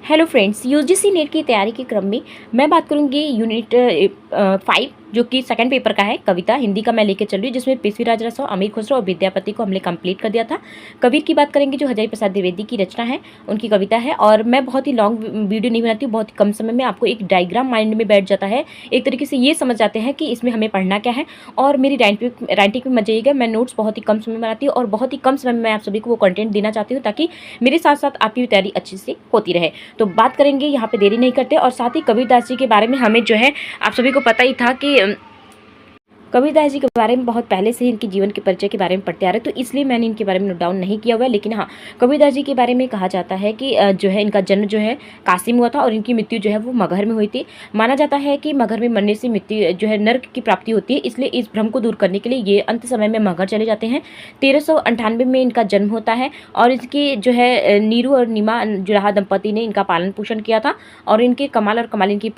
Hello friends, UGC net की तैयारी के क्रम में मैं बात करूंगी यूनिट 5 जो कि सेकंड पेपर का है। कविता हिंदी का मैं लेके चल रही हूँ, जिसमें पृथ्वीराज राव, अमीर खुसरो और विद्यापति को हमने कंप्लीट कर दिया था। कबीर की बात करेंगे जो हजारी प्रसाद द्विवेदी की रचना है, उनकी कविता है। और मैं बहुत ही लॉन्ग वीडियो नहीं बनाती हूँ, बहुत ही कम समय में आपको एक डायग्राम माइंड में बैठ जाता है। एक तरीके से ये समझ जाते हैं कि इसमें हमें पढ़ना क्या है। और मेरी राइटिंग में मजा आएगा। मैं नोट्स बहुत ही कम समय में बनाती हूँ और बहुत ही कम समय में मैं आप सभी को वो कंटेंट देना चाहती हूँ, ताकि मेरे साथ साथ आपकी तैयारी अच्छी से होती रहे। तो बात करेंगे यहाँ पे, देरी नहीं करते। और साथ ही कबीरदास जी के बारे में हमें जो है, आप सभी को पता ही था कि कबीरदास जी के बारे में बहुत पहले से ही इनके जीवन के परिचय के बारे में पढ़ते आ रहे, तो इसलिए मैंने इनके बारे में नोट डाउन नहीं किया हुआ है। लेकिन हाँ, कबीरदास जी के बारे में कहा जाता है कि जो है इनका जन्म जो है काशी में हुआ था और इनकी मृत्यु जो है वो मगहर में हुई थी। माना जाता है कि मगहर में मरने से मृत्यु जो है नर्क की प्राप्ति होती है, इसलिए इस भ्रम को दूर करने के लिए ये अंत समय में मगहर चले जाते हैं। 1398 में इनका जन्म होता है और इसकी जो है नीरू और नीमा जुलाहा दंपति ने इनका पालन पोषण किया था। और इनके कमाल और कमाल इनकी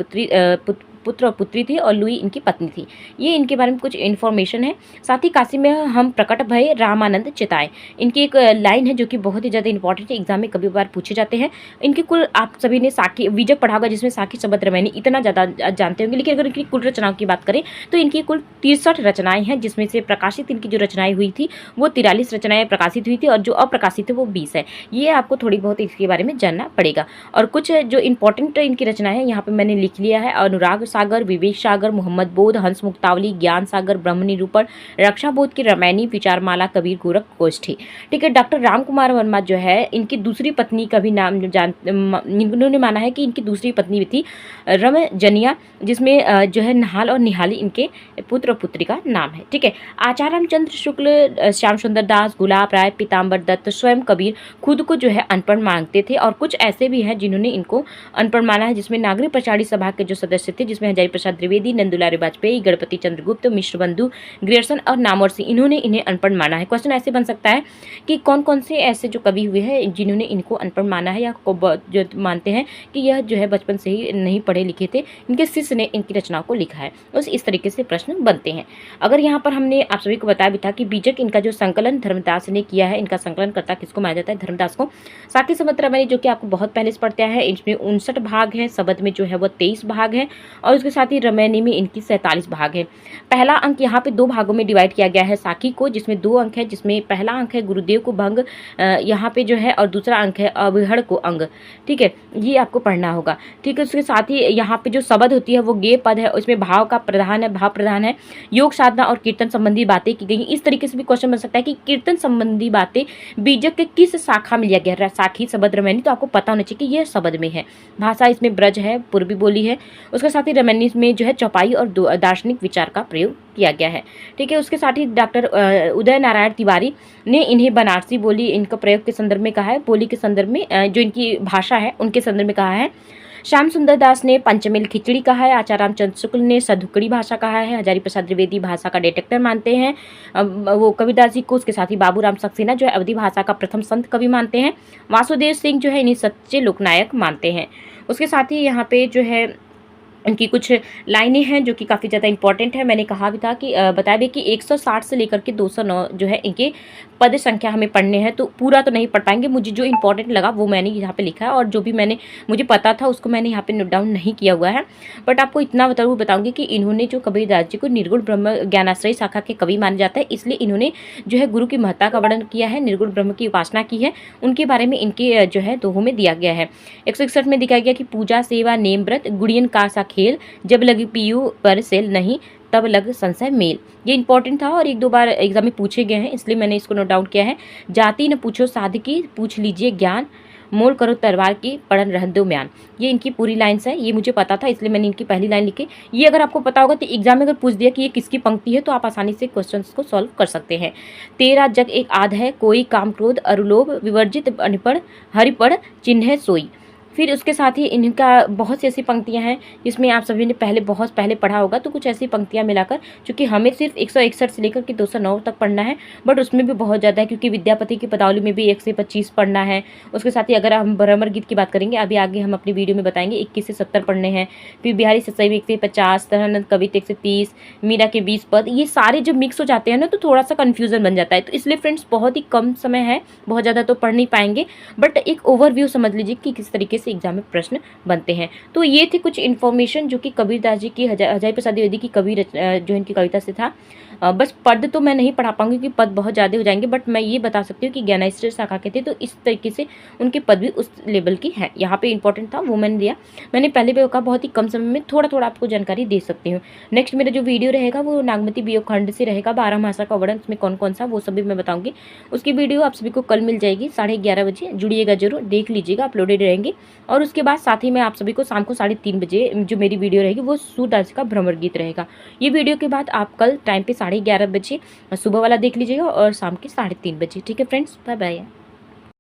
पुत्र और पुत्री थी और लुई इनकी पत्नी थी। ये इनके बारे में कुछ इन्फॉर्मेशन है। साथ ही काशी में हम प्रकट भय रामानंद चिताए, इनकी एक लाइन है जो कि बहुत ही ज़्यादा इंपॉर्टेंट है, एग्जाम में कभी बार पूछे जाते हैं। इनके कुल, आप सभी ने साखी बीजक पढ़ा होगा, जिसमें साखी शब्द रामायणी इतना ज़्यादा जानते होंगे। लेकिन अगर इनकी कुल रचनाओं की बात करें तो इनकी कुल 63 रचनाएं हैं, जिसमें से प्रकाशित इनकी जो रचनाएं हुई थी वो 43 रचनाएं प्रकाशित हुई थी और जो अप्रकाशित है वो 20 है। ये आपको थोड़ी बहुत इसके बारे में जानना पड़ेगा। और कुछ जो इंपॉर्टेंट इनकी रचना है यहाँ पे मैंने लिख लिया है। अनुराग सागर, विवेक सागर, मोहम्मद बोध, हंस मुक्तावली, ज्ञान सागर, ब्रह्म निरूपण, रक्षा बोध की रामायणी, विचारमाला, कबीर गोरख गोष्ठी। ठीक है। डॉक्टर राम कुमार वर्मा जो है, इनकी दूसरी पत्नी का भी नाम इन्होंने माना है कि इनकी दूसरी पत्नी भी थी रमजनिया, जिसमें जो है नहाल और निहाली इनके पुत्र और पुत्री का नाम है। ठीक है। आचार्य रामचंद्र शुक्ल, श्याम सुंदर दास, गुलाब राय, पीताम्बर दत्त, स्वयं कबीर खुद को जो है अनपढ़ मानते थे। और कुछ ऐसे भी हैं जिन्होंने इनको अनपढ़ माना है, जिसमें नागरिक प्रचारी सभा के जो सदस्य थे, जिसमें हजारी प्रसाद द्विवेदी, नंदुलाल वाजपेयी, गणपति चंद्र गुप्त, मिश्र बंधु, ग्रियर्सन और नामवर सिंह, इन्होंने इन्हें अनपढ़ माना है। क्वेश्चन ऐसे बन सकता है कि कौन कौन से ऐसे जो कवि हुए हैं जिन्होंने इनको अनपढ़ माना है, या जो मानते हैं कि यह जो है बचपन से ही नहीं पढ़े लिखे थे, इनके शिष्य ने इनकी रचनाओं को लिखा है। उस इस तरीके से प्रश्न बनते हैं। अगर यहाँ पर हमने आप सभी को बताया भी था कि बीजक इनका जो संकलन धर्मदास ने किया है, इनका संकलन करता किसको माना जाता है? धर्मदास को। साथ ही शबद रामायणी जो कि आपको बहुत पहले से पढ़ते हैं, इसमें 59 भाग हैं, शबद में जो है वो 23 भाग हैं और उसके साथ ही रामायणी में इनकी 47 भाग है। पहला अंक यहाँ पे 2 भागों में डिवाइड किया गया है, साखी को, जिसमें 2 अंक है, जिसमें पहला अंक है गुरुदेव को भंग यहाँ पे जो है, और दूसरा अंक है अविहड़ को अंग। ठीक है, ये आपको पढ़ना होगा। ठीक है। उसके साथ ही यहाँ पे जो शबद होती है वो गे पद है, उसमें भाव का प्रधान है, भाव प्रधान है, योग साधना और कीर्तन संबंधी बातें की गई। इस तरीके से भी क्वेश्चन बन सकता है कि कीर्तन संबंधी बातें बीजक के किस शाखा में लिया गया? साखी, शबद, रामायणी, तो आपको पता होना चाहिए कि यह शबद में है। भाषा इसमें ब्रज है, पूर्वी बोली है। उसके साथ ही रामायणी में जो है चौपाई और दार्शनिक विचार का प्रयोग किया गया है। ठीक है। उसके साथ ही डॉक्टर उदय नारायण तिवारी ने इन्हें बनारसी बोली इनका प्रयोग के संदर्भ में कहा है, बोली के संदर्भ में जो इनकी भाषा है उनके संदर्भ में कहा है। श्याम सुंदर दास ने पंचमेल खिचड़ी कहा है, आचार्य रामचंद्र शुक्ल ने सधुकड़ी भाषा कहा है, हजारी प्रसाद द्विवेदी भाषा का डिटेक्टर मानते हैं वो कबीरदास जी को। उसके साथ ही बाबू राम सक्सेना जो है अवधि भाषा का प्रथम संत कवि मानते हैं। वासुदेव सिंह जो है इन्हें सच्चे लोकनायक मानते हैं। उसके साथ ही यहाँ पे जो है इनकी कुछ लाइनें हैं जो कि काफ़ी ज़्यादा इंपॉर्टेंट है। मैंने कहा भी था कि बताया भी कि 160 से लेकर के 209 जो है इनके पद संख्या हमें पढ़ने हैं, तो पूरा तो नहीं पढ़ पाएंगे। मुझे जो इंपॉर्टेंट लगा वो मैंने यहाँ पे लिखा है, और जो भी मुझे पता था उसको मैंने यहाँ पे नोट डाउन नहीं किया हुआ है। बट आपको इतना बताऊँगी कि इन्होंने जो कबीरदास जी को निर्गुण ब्रह्म ज्ञानाश्रय शाखा के कवि माना जाता है, इसलिए इन्होंने जो है गुरु की महत्ता का वर्णन किया है, निर्गुण ब्रह्म की उपासना की है। उनके बारे में इनके जो है दोहों में दिया गया है। 161 में दिखाया गया कि पूजा सेवा नेम व्रत गुड़ियन का सा खेल, जब लगी पीयू पर सेल नहीं तब लग संशय मेल। ये इंपॉर्टेंट था और 1-2 बार एग्जाम में पूछे गए हैं, इसलिए मैंने इसको नोट डाउन किया है। जाति न पूछो साधकी, पूछ लीजिए ज्ञान, मोल करो तलवार की, पढ़न रहन दो म्यान। ये इनकी पूरी लाइन्स है, ये मुझे पता था इसलिए मैंने इनकी पहली लाइन लिखी। ये अगर आपको पता होगा तो एग्जाम में अगर पूछ दिया कि ये किसकी पंक्ति है, तो आप आसानी से क्वेश्चन को सॉल्व कर सकते हैं। तेरा जग एक आध है, कोई काम क्रोध अरुलोभ, विवर्जित अनपढ़ हरिपढ़ चिन्ह सोई। फिर उसके साथ ही इनका बहुत सी ऐसी पंक्तियां हैं जिसमें आप सभी ने बहुत पहले पढ़ा होगा, तो कुछ ऐसी पंक्तियां मिलाकर, क्योंकि हमें सिर्फ 161 से लेकर के 209 तक पढ़ना है, बट उसमें भी बहुत ज़्यादा है, क्योंकि विद्यापति की पदावली में भी 1 से 25 पढ़ना है। उसके साथ ही अगर हम भ्रमर गीत की बात करेंगे, अभी आगे हम अपनी वीडियो में बताएंगे, 21 से 70 पढ़ने हैं। फिर बिहारी सतसई 1 से 50, दयानंद कवित 1 से 30, मीरा के 20 पद, ये सारे जब मिक्स हो जाते हैं ना तो थोड़ा सा कन्फ्यूजन बन जाता है। तो इसलिए फ्रेंड्स बहुत ही कम समय है, बहुत ज़्यादा तो पढ़ नहीं पाएंगे, बट एक ओवरव्यू समझ लीजिए कि किस तरीके से से एग्जाम में प्रश्न बनते हैं। तो ये थे कुछ इन्फॉर्मेशन जो कि कबीरदास जी की हजारी प्रसाद द्विवेदी की जो इनकी कविता से था। बस पद तो मैं नहीं पढ़ा पाऊंगी क्योंकि पद बहुत ज़्यादा हो जाएंगे, बट मैं ये बता सकती हूँ कि ज्ञानेश्वर शाखा के थे, तो इस तरीके से उनके पद भी उस लेवल की है। यहाँ पे इंपॉर्टेंट था वो मैंने दिया। मैंने पहले भी कहा बहुत ही कम समय में थोड़ा थोड़ा आपको जानकारी दे सकती हूँ। नेक्स्ट मेरा जो वीडियो रहेगा वो नागमती वियोग खंड से रहेगा, 12 मासा का वर्णन, उसमें कौन कौन सा वो सभी मैं बताऊंगी। उसकी वीडियो आप सभी को कल मिल जाएगी 11:30 बजे। जुड़िएगा जरूर, देख लीजिएगा, अपलोडेड रहेंगे। और उसके बाद साथ ही मैं आप सभी को शाम को 3:30 बजे जो मेरी वीडियो रहेगी वो सूरदास का भ्रमर गीत रहेगा। ये वीडियो के बाद आप कल टाइम पे 11:30 बजे सुबह वाला देख लीजिएगा और शाम के 3:30 बजे। ठीक है फ्रेंड्स, बाय बाय।